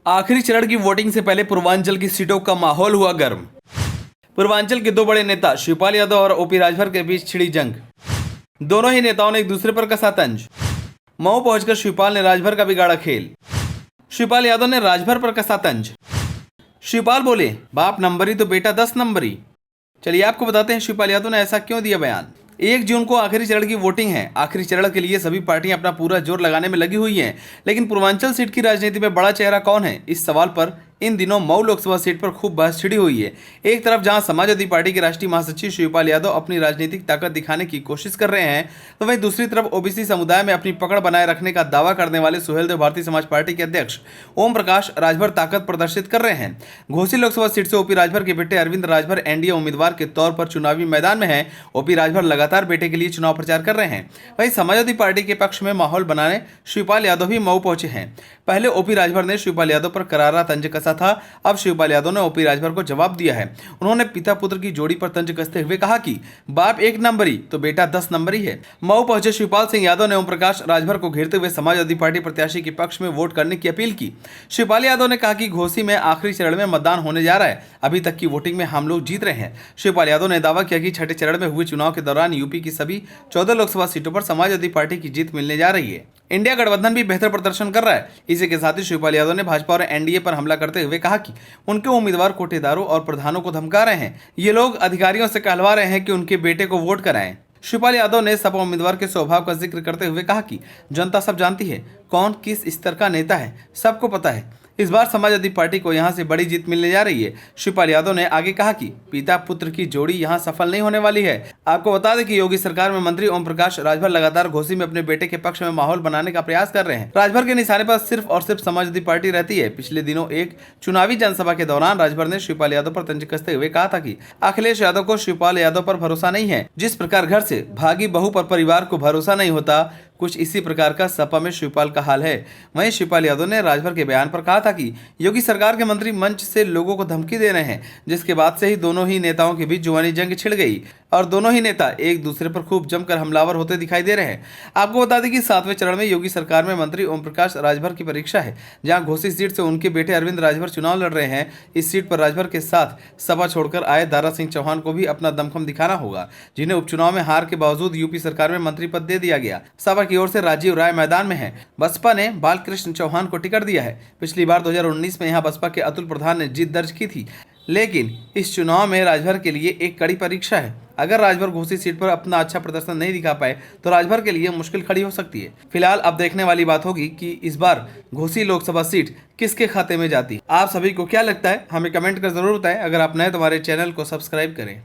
आखिरी चरण की वोटिंग से पहले पूर्वांचल की सीटों का माहौल हुआ गर्म। पूर्वांचल के दो बड़े नेता शिवपाल यादव और ओपी राजभर के बीच छिड़ी जंग। दोनों ही नेताओं ने एक दूसरे पर कसा तंज। मऊ पहुंचकर शिवपाल ने राजभर का बिगाड़ा खेल। शिवपाल यादव ने राजभर पर कसा तंज। शिवपाल बोले, बाप नंबरी तो बेटा 10 नंबरी। चलिए आपको बताते हैं शिवपाल यादव ने ऐसा क्यों दिया बयान। 1 जून को आखिरी चरण की वोटिंग है। आखिरी चरण के लिए सभी पार्टियां अपना पूरा जोर लगाने में लगी हुई हैं, लेकिन पूर्वांचल सीट की राजनीति में बड़ा चेहरा कौन है, इस सवाल पर इन दिनों मऊ लोकसभा सीट पर खूब बहस छिड़ी हुई है। एक तरफ जहां समाजवादी पार्टी के राष्ट्रीय महासचिव शिवपाल यादव अपनी राजनीतिक ताकत दिखाने की कोशिश कर रहे हैं, तो वहीं दूसरी तरफ ओबीसी समुदाय में अपनी पकड़ बनाए रखने का दावा करने वाले सुहेलदेव भारतीय समाज पार्टी के अध्यक्ष ओम प्रकाश राजभर ताकत प्रदर्शित कर रहे हैं। घोसी लोकसभा सीट से ओपी राजभर के बेटे अरविंद राजभर एनडीए उम्मीदवार के तौर पर चुनावी मैदान में है। ओपी राजभर लगातार बेटे के लिए चुनाव प्रचार कर रहे हैं। वहीं समाजवादी पार्टी के पक्ष में माहौल बनाने शिवपाल यादव भी मऊ पहुंचे हैं। पहले ओपी राजभर ने शिवपाल यादव पर करारा तंज कसा था, अब शिवपाल यादव ने ओपी राजभर को जवाब दिया है। उन्होंने पिता पुत्र की जोड़ी पर तंज कसते हुए कहा कि बाप 1 नंबरी तो बेटा 10 नंबरी है। मऊ पहुंचे शिवपाल सिंह यादव ने ओम प्रकाश राजभर को घेरते हुए समाजवादी पार्टी प्रत्याशी के पक्ष में वोट करने की अपील की। शिवपाल यादव ने कहा कि घोसी में आखिरी चरण में मतदान होने जा रहा है, अभी तक की वोटिंग में हम लोग जीत रहे हैं। शिवपाल यादव ने दावा किया कि छठे चरण में हुए चुनाव के दौरान यूपी की सभी 14 लोकसभा सीटों पर समाजवादी पार्टी की जीत मिलने जा रही है। इंडिया गठबंधन भी बेहतर प्रदर्शन कर रहा है। इसी के साथ ही शिवपाल यादव ने भाजपा और एनडीए पर हमला करते हुए कहा कि उनके उम्मीदवार कोटेदारों और प्रधानों को धमका रहे हैं। ये लोग अधिकारियों से कहलवा रहे हैं कि उनके बेटे को वोट कराएं। शिवपाल यादव ने सपा उम्मीदवार के स्वभाव का जिक्र करते हुए कहा कि जनता सब जानती है कौन किस स्तर का नेता है, सबको पता है। इस बार समाजवादी पार्टी को यहां से बड़ी जीत मिलने जा रही है। शिवपाल यादव ने आगे कहा कि पिता पुत्र की जोड़ी यहां सफल नहीं होने वाली है। आपको बता दें कि योगी सरकार में मंत्री ओम प्रकाश राजभर लगातार घोसी में अपने बेटे के पक्ष में माहौल बनाने का प्रयास कर रहे हैं। राजभर के निशाने पर सिर्फ और सिर्फ समाजवादी पार्टी रहती है। पिछले दिनों एक चुनावी जनसभा के दौरान राजभर ने शिवपाल यादव पर तंज कसते हुए कहा था कि अखिलेश यादव को शिवपाल यादव पर भरोसा नहीं है। जिस प्रकार घर से भागी बहू पर परिवार को भरोसा नहीं होता, कुछ इसी प्रकार का सपा में शिवपाल का हाल है। वहीं शिवपाल यादव ने राजभर के बयान पर कहा था कि योगी सरकार के मंत्री मंच से लोगों को धमकी दे रहे हैं, जिसके बाद से ही दोनों ही नेताओं के बीच जुबानी जंग छिड़ गई और दोनों ही नेता एक दूसरे पर खूब जमकर हमलावर होते दिखाई दे रहे हैं। आपको बता दें कि 7वें चरण में योगी सरकार में मंत्री ओम प्रकाश राजभर की परीक्षा है, जहां घोसी सीट से उनके बेटे अरविंद राजभर चुनाव लड़ रहे हैं। इस सीट पर राजभर के साथ सपा छोड़कर आए दारा सिंह चौहान को भी अपना दमखम दिखाना होगा, जिन्हें उपचुनाव में हार के बावजूद यूपी सरकार में मंत्री पद दे दिया गया। सपा की ओर से राजीव राय मैदान में है। बसपा ने बालकृष्ण चौहान को टिकट दिया है। पिछली बार 2019 में यहां बसपा के अतुल प्रधान ने जीत दर्ज की थी, लेकिन इस चुनाव में राजभर के लिए एक कड़ी परीक्षा है। अगर राजभर घोसी सीट पर अपना अच्छा प्रदर्शन नहीं दिखा पाए तो राजभर के लिए मुश्किल खड़ी हो सकती है। फिलहाल अब देखने वाली बात होगी कि इस बार घोसी लोकसभा सीट किसके खाते में जाती। आप सभी को क्या लगता है, हमें कमेंट कर जरूर बताएं। अगर आप नए तो हमारे चैनल को सब्सक्राइब करें।